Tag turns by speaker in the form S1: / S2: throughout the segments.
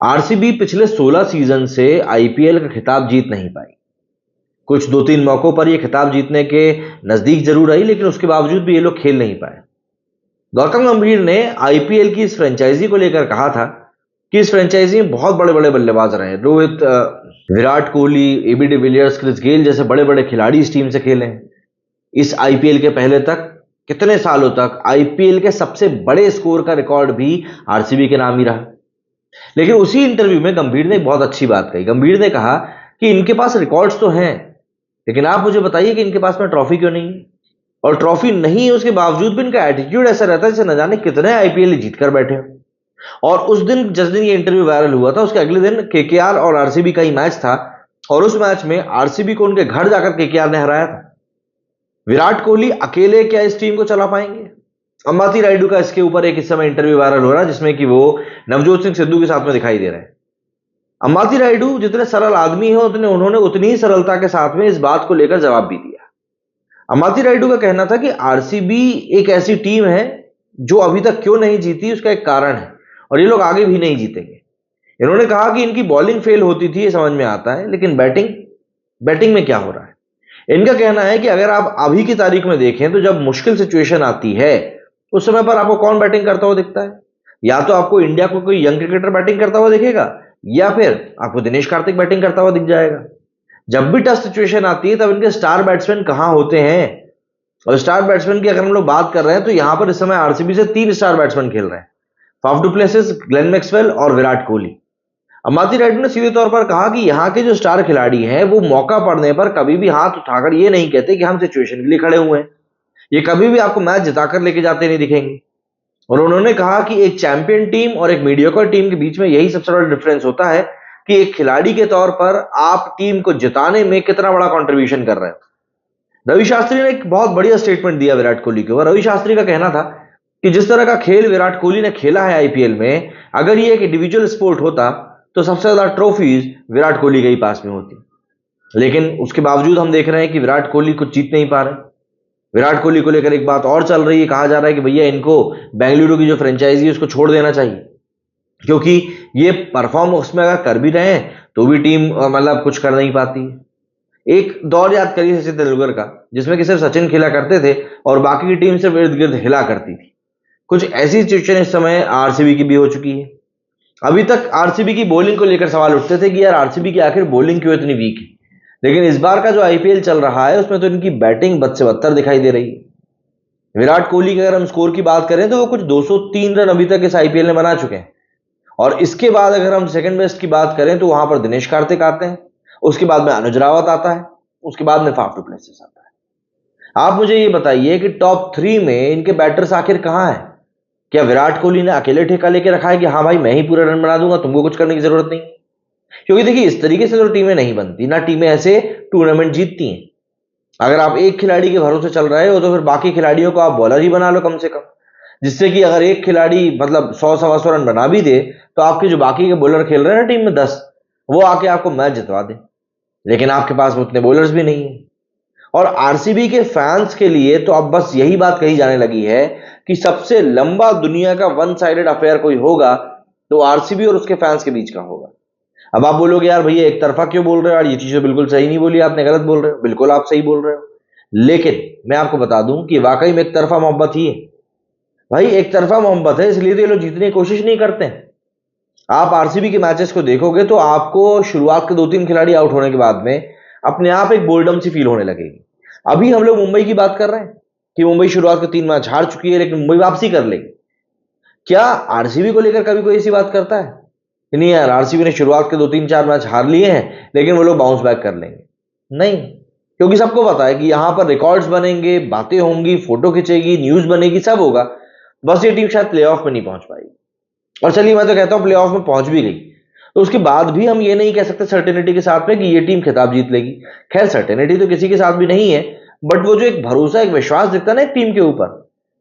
S1: RCB पिछले 16 season से IPL का खिताब जीत नहीं पाई। कुछ दो तीन मौकों पर ये खिताब जीतने के नजदीक जरूर आई, लेकिन उसके बावजूद भी ये लोग खेल नहीं पाए। गौतम गंभीर ने आईपीएल की इस फ्रेंचाइजी को लेकर कहा था कि इस फ्रेंचाइजी में बहुत बड़े बड़े बल्लेबाज रहे। Rohit, Virat Kohli, AB de Villiers, Chris Gayle जैसे बड़े बड़े खिलाड़ी इस टीम से खेले हैं। इस आईपीएल के पहले तक कितने सालों तक आईपीएल के सबसे बड़े स्कोर का रिकॉर्ड भी आरसीबी के नाम ही रहा। लेकिन उसी इंटरव्यू में गंभीर ने एक बहुत अच्छी बात कही। गंभीर ने कहा कि इनके पास रिकॉर्ड्स तो हैं, लेकिन आप मुझे बताइए कि इनके पास में ट्रॉफी क्यों नहीं है। और ट्रॉफी नहीं है उसके बावजूद भी इनका एटीट्यूड ऐसा रहता है जैसे न जाने कितने आईपीएल जीत कर बैठे हो। और उस दिन, जिस दिन ये इंटरव्यू वायरल हुआ था, उसके अगले दिन केकेआर और आरसीबी का ही मैच था, और उस मैच में आरसीबी को उनके घर जाकर केकेआर ने हराया था। विराट कोहली अकेले क्या इस टीम को चला पाएंगे? अंबाती रायडू का इसके ऊपर एक इस समय इंटरव्यू वायरल हो रहा है जिसमें कि वो नवजोत सिंह सिद्धू के साथ में दिखाई दे रहे हैं। अंबाती रायडू जितने सरल आदमी हैं उन्होंने उतनी ही सरलता के साथ में इस बात को लेकर जवाब भी दिया। अंबाती रायडू का कहना था कि आरसीबी एक ऐसी टीम है जो अभी तक क्यों नहीं जीती, उसका एक कारण है, और ये लोग आगे भी नहीं जीतेंगे। इन्होंने कहा कि इनकी बॉलिंग फेल होती थी, ये समझ में आता है, लेकिन बैटिंग में क्या हो रहा है। इनका कहना है कि अगर आप अभी की तारीख में देखें तो जब मुश्किल सिचुएशन आती है उस समय पर आपको कौन बैटिंग करता हुआ दिखता है? या तो आपको इंडिया को कोई यंग क्रिकेटर बैटिंग करता हुआ दिखेगा, या फिर आपको दिनेश कार्तिक बैटिंग करता हुआ दिख जाएगा। जब भी टफ सिचुएशन आती है तब इनके स्टार बैट्समैन कहां होते हैं? और स्टार बैट्समैन की अगर हम लोग बात कर रहे हैं तो यहां पर इस समय आरसीबी से 3 स्टार बैट्समैन खेल रहे हैं, Faf du Plessis, Glenn Maxwell और विराट कोहली। अंबाती रायडू ने सीधे तौर पर कहा कि यहाँ के जो स्टार खिलाड़ी हैं वो मौका पड़ने पर कभी भी हाथ उठाकर ये नहीं कहते कि हम सिचुएशन के लिए खड़े हुए हैं। ये कभी भी आपको मैच जिताकर लेके जाते नहीं दिखेंगे। और उन्होंने कहा कि एक चैंपियन टीम और एक मीडियोकर टीम के बीच में यही सबसे बड़ा डिफरेंस होता है कि एक खिलाड़ी के तौर पर आप टीम को जिताने में कितना बड़ा कंट्रीब्यूशन कर रहे हो। रवि शास्त्री ने एक बहुत बढ़िया स्टेटमेंट दिया विराट कोहली के ऊपर। रवि शास्त्री का कहना था कि जिस तरह का खेल विराट कोहली ने खेला है आईपीएल में, अगर ये एक इंडिविजुअल स्पोर्ट होता तो सबसे ज्यादा ट्रॉफीज विराट कोहली के ही पास में होती। लेकिन उसके बावजूद हम देख रहे हैं कि विराट कोहली कुछ जीत नहीं पा रहे। विराट कोहली को लेकर एक बात और चल रही है, कहा जा रहा है कि भैया इनको बेंगलुरु की जो फ्रेंचाइजी है उसको छोड़ देना चाहिए, क्योंकि ये परफॉर्म उसमें अगर कर भी रहे हैं तो भी टीम मतलब कुछ कर नहीं पाती है। एक दौर याद करिए सचिन तेंदुलकर का, जिसमें कि सिर्फ सचिन खेला करते थे और बाकी की टीम सिर्फ इर्द गिर्द हिला करती थी। कुछ ऐसी सिचुएशन इस समय आरसीबी की भी हो चुकी है। अभी तक आरसीबी की बॉलिंग को लेकर सवाल उठते थे कि यार आरसीबी की आखिर बॉलिंग क्यों इतनी वीक है, लेकिन इस बार का जो आईपीएल चल रहा है उसमें तो इनकी बैटिंग बद से बदतर दिखाई दे रही है। विराट कोहली की अगर हम स्कोर की बात करें तो वो कुछ 203 रन अभी तक इस आईपीएल में बना चुके हैं, और इसके बाद अगर हम सेकंड बेस्ट की बात करें तो वहां पर दिनेश कार्तिक आते हैं, उसके बाद में अनुज रावत आता है, उसके बाद में फाफ डु प्लेसिस आता है। आप मुझे ये बताइए कि टॉप 3 में इनके बैटर्स आखिर कहां हैं? क्या विराट कोहली ने अकेले ठेका लेके रखा है कि हाँ भाई मैं ही पूरा रन बना दूंगा, तुमको कुछ करने की जरूरत नहीं? क्योंकि देखिए इस तरीके से तो टीमें नहीं बनती, ना टीमें ऐसे टूर्नामेंट जीतती हैं। अगर आप एक खिलाड़ी के भरोसे चल रहे हो तो फिर बाकी खिलाड़ियों को आप बॉलर ही बना लो कम से कम, जिससे कि अगर एक खिलाड़ी मतलब 100-125 रन बना भी दे तो आपके जो बाकी के बॉलर खेल रहे हैं ना टीम में 10, वो आके आपको मैच जितवा दे। लेकिन आपके पास उतने बॉलर्स भी नहीं है। और आरसीबी के फैंस के लिए तो अब बस यही बात कही जाने लगी है कि सबसे लंबा दुनिया का वन साइडेड अफेयर कोई होगा तो आरसीबी और उसके फैंस के बीच का होगा। अब आप बोलोगे यार भैया एक तरफा क्यों बोल रहे हो यार, ये चीज बिल्कुल सही नहीं बोली आपने, गलत बोल रहे हो। बिल्कुल आप सही बोल रहे हो, लेकिन मैं आपको बता दूं कि वाकई में एक तरफा मोहब्बत ही है। भाई एक तरफा मोहब्बत है, इसलिए तो ये लोग जीतने की कोशिश नहीं करते हैं। आप आरसीबी के मैचेस को देखोगे तो आपको शुरुआत के 2-3 खिलाड़ी आउट होने के बाद में अपने आप एक बोर्डम सी फील होने लगेगी। अभी हम लोग मुंबई की बात कर रहे हैं कि मुंबई शुरुआत के 3 मैच हार चुकी है, लेकिन मुंबई वापसी कर लेगी। क्या आरसीबी को लेकर कभी कोई ऐसी बात करता है कि नहीं यार आरसीबी ने शुरुआत के 2-3-4 मैच हार लिए हैं लेकिन वो लोग बाउंस बैक कर लेंगे? नहीं, क्योंकि सबको पता है कि यहां पर रिकॉर्ड्स बनेंगे, बातें होंगी, फोटो खिंचेगी, न्यूज बनेगी, सब होगा, बस ये टीम शायद प्लेऑफ में नहीं पहुंच पाएगी। और चलिए मैं तो कहता हूं प्लेऑफ में पहुंच भी गई तो उसके बाद भी हम ये नहीं कह सकते सर्टेनिटी के साथ में कि ये टीम खिताब जीत लेगी। खैर सर्टेनिटी तो किसी के साथ भी नहीं है, बट वो जो एक भरोसा, एक विश्वास दिखता है ना एक टीम के ऊपर,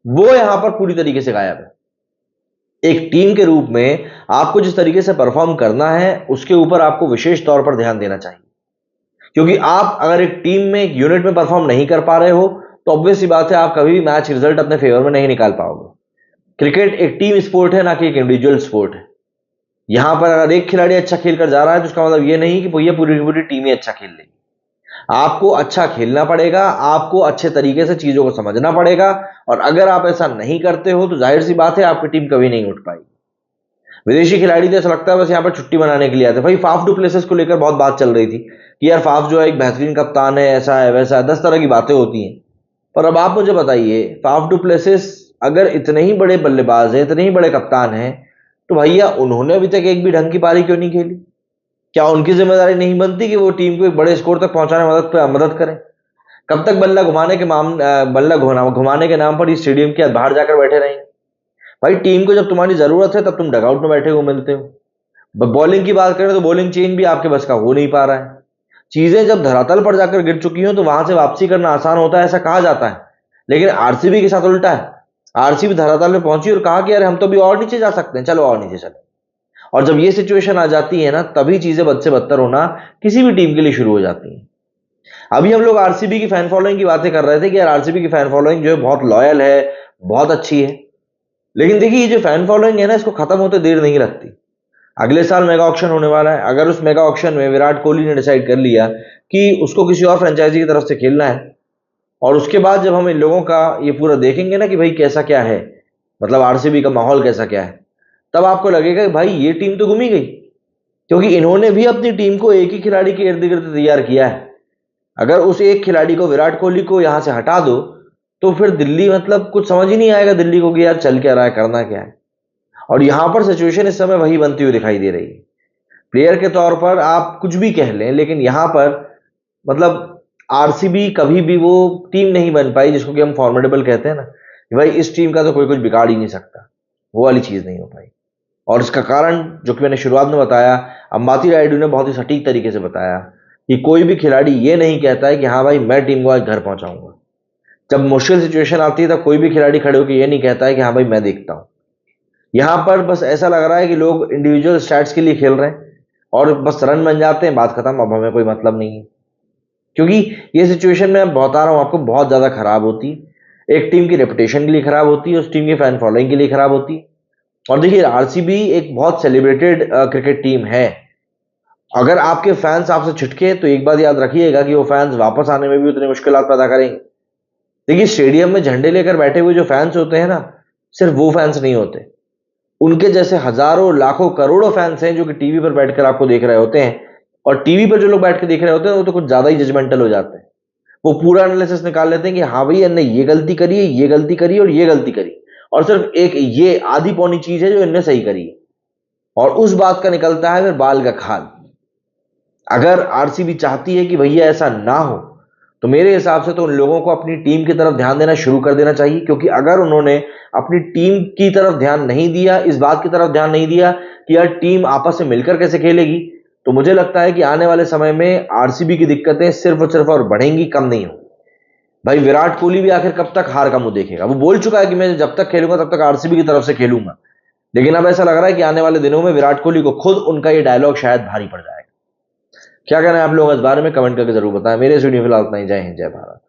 S1: वो यहां पर पूरी तरीके से गायब है। एक टीम के रूप में आपको जिस तरीके से परफॉर्म करना है उसके ऊपर आपको विशेष तौर पर ध्यान देना चाहिए, क्योंकि आप अगर एक टीम में, एक यूनिट में परफॉर्म नहीं कर पा रहे हो तो ऑब्वियस सी बात है आप कभी भी मैच रिजल्ट अपने फेवर में नहीं निकाल पाओगे। क्रिकेट एक टीम स्पोर्ट है, ना कि एक इंडिविजुअल स्पोर्ट है। यहां पर अगर एक खिलाड़ी अच्छा खेल कर जा रहा है तो उसका मतलब ये नहीं कि ये पूरी की पूरी टीम ही अच्छा खेल लेगी। आपको अच्छा खेलना पड़ेगा, आपको अच्छे तरीके से चीजों को समझना पड़ेगा, और अगर आप ऐसा नहीं करते हो तो जाहिर सी बात है आपकी टीम कभी नहीं उठ पाएगी। विदेशी खिलाड़ी तो ऐसा लगता है बस यहाँ पर छुट्टी मनाने के लिए आते। भाई फाफ डू प्लेसेस को लेकर बहुत बात चल रही थी कि यार फाफ जो है एक बेहतरीन कप्तान है, ऐसा है वैसा है, 10 तरह की बातें होती हैं। पर अब आप मुझे बताइए, फाफ डू प्लेसेस अगर इतने ही बड़े बल्लेबाज हैं, इतने ही बड़े कप्तान हैं, तो भैया उन्होंने अभी तक एक भी ढंग की पारी क्यों नहीं खेली? क्या उनकी जिम्मेदारी नहीं बनती कि वो टीम को एक बड़े स्कोर तक पहुंचाने में मदद करें? कब तक बल्ला घुमाने के नाम पर इस स्टेडियम के बाहर जाकर बैठे रहेंगे? भाई टीम को जब तुम्हारी जरूरत है तब तुम डगआउट में बैठे हुए मिलते हो। बॉलिंग की बात करें तो बॉलिंग चेंज भी आपके बस का हो नहीं पा रहा है। चीजें जब धरातल पर जाकर गिर चुकी हो तो वहां से वापसी करना आसान होता है, ऐसा कहा जाता है। लेकिन आरसीबी के साथ उल्टा है। आरसीबी धरातल में पहुंची और कहा कि यार हम तो भी और नीचे जा सकते हैं, चलो और नीचे चलो। और जब ये सिचुएशन आ जाती है ना, तभी चीजें बद से बदतर होना किसी भी टीम के लिए शुरू हो जाती है। अभी हम लोग आरसीबी की फैन फॉलोइंग की बातें कर रहे थे कि यार आरसीबी की फैन फॉलोइंग जो है बहुत लॉयल है, बहुत अच्छी है। लेकिन देखिए, ये जो फैन फॉलोइंग है ना, इसको खत्म होते देर नहीं लगती। अगले साल मेगा ऑक्शन होने वाला है। अगर उस मेगा ऑक्शन में विराट कोहली ने डिसाइड कर लिया कि उसको किसी और फ्रेंचाइजी की तरफ से खेलना है, और उसके बाद जब हम इन लोगों का ये पूरा देखेंगे ना कि भाई कैसा क्या है, मतलब आरसीबी का माहौल कैसा क्या है, तब आपको लगेगा कि भाई ये टीम तो घूम ही गई। क्योंकि इन्होंने भी अपनी टीम को एक ही खिलाड़ी के इर्द गिर्द तैयार किया है। अगर उस एक खिलाड़ी को, विराट कोहली को, यहां से हटा दो तो फिर दिल्ली, मतलब कुछ समझ ही नहीं आएगा दिल्ली को कि यार चल क्या रहा है, करना क्या है। और यहां पर सिचुएशन इस समय वही बनती हुई दिखाई दे रही है। प्लेयर के तौर पर आप कुछ भी कह लें, लेकिन यहां पर मतलब आरसीबी कभी भी वो टीम नहीं बन पाई जिसको कि हम फॉर्मेडेबल कहते हैं ना, कि भाई इस टीम का तो कोई कुछ बिगाड़ ही नहीं सकता। वो वाली चीज नहीं हो पाई। और इसका कारण जो कि मैंने शुरुआत में बताया, अंबाती रायडू ने बहुत ही सटीक तरीके से बताया कि कोई भी खिलाड़ी ये नहीं कहता है कि हाँ भाई मैं टीम को आज घर पहुंचाऊंगा। जब मुश्किल सिचुएशन आती है तब कोई भी खिलाड़ी खड़े होकर ये नहीं कहता है कि हाँ भाई मैं देखता हूं। यहां पर बस ऐसा लग रहा है कि लोग इंडिविजुअल स्टैट्स के लिए खेल रहे हैं और बस रन बन जाते हैं, बात खत्म, अब हमें कोई मतलब नहीं है। क्योंकि ये सिचुएशन मैं बता रहा हूं आपको, बहुत ज्यादा खराब होती है। एक टीम की रेपुटेशन के लिए खराब होती है, उस टीम की फैन फॉलोइंग के लिए खराब होती है। और देखिए, आरसीबी एक बहुत सेलिब्रेटेड क्रिकेट टीम है। अगर आपके फैंस आपसे छिटके तो एक बात याद रखिएगा कि वो फैंस वापस आने में भी उतनी मुश्किलात पैदा करेंगे। देखिए, स्टेडियम में झंडे लेकर बैठे हुए जो फैंस होते हैं ना, सिर्फ वो फैंस नहीं होते, उनके जैसे हजारों लाखों करोड़ों फैंस हैं जो कि टीवी पर बैठकर आपको देख रहे होते हैं। और टीवी पर जो लोग बैठ के देख रहे होते हैं वो तो कुछ ज्यादा ही जजमेंटल हो जाते हैं। वो पूरा एनालिसिस निकाल लेते हैं कि हाँ भाई इनने ये गलती करी है, ये गलती करी और ये गलती करी, और सिर्फ एक ये आधी पौनी चीज है जो इनने सही करी है, और उस बात का निकलता है फिर बाल का खाल। अगर आरसीबी चाहती है कि भैया ऐसा ना हो, तो मेरे हिसाब से तो उन लोगों को अपनी टीम की तरफ ध्यान देना शुरू कर देना चाहिए। क्योंकि अगर उन्होंने अपनी टीम की तरफ ध्यान नहीं दिया, इस बात की तरफ ध्यान नहीं दिया कि यार टीम आपस में मिलकर कैसे खेलेगी, तो मुझे लगता है कि आने वाले समय में आरसीबी की दिक्कतें सिर्फ और सिर्फ और बढ़ेंगी, कम नहीं होंगी। भाई विराट कोहली भी आखिर कब तक हार का मुंह देखेगा? वो बोल चुका है कि मैं जब तक खेलूंगा तब तक आरसीबी की तरफ से खेलूंगा। लेकिन अब ऐसा लग रहा है कि आने वाले दिनों में विराट कोहली को खुद उनका ये डायलॉग शायद भारी पड़ जाएगा। क्या कहना है आप लोग इस बारे में? कमेंट करके जरूर बताएं। मेरे इस वीडियो फिलहाल इतना ही। जय हिंद, जय भारत।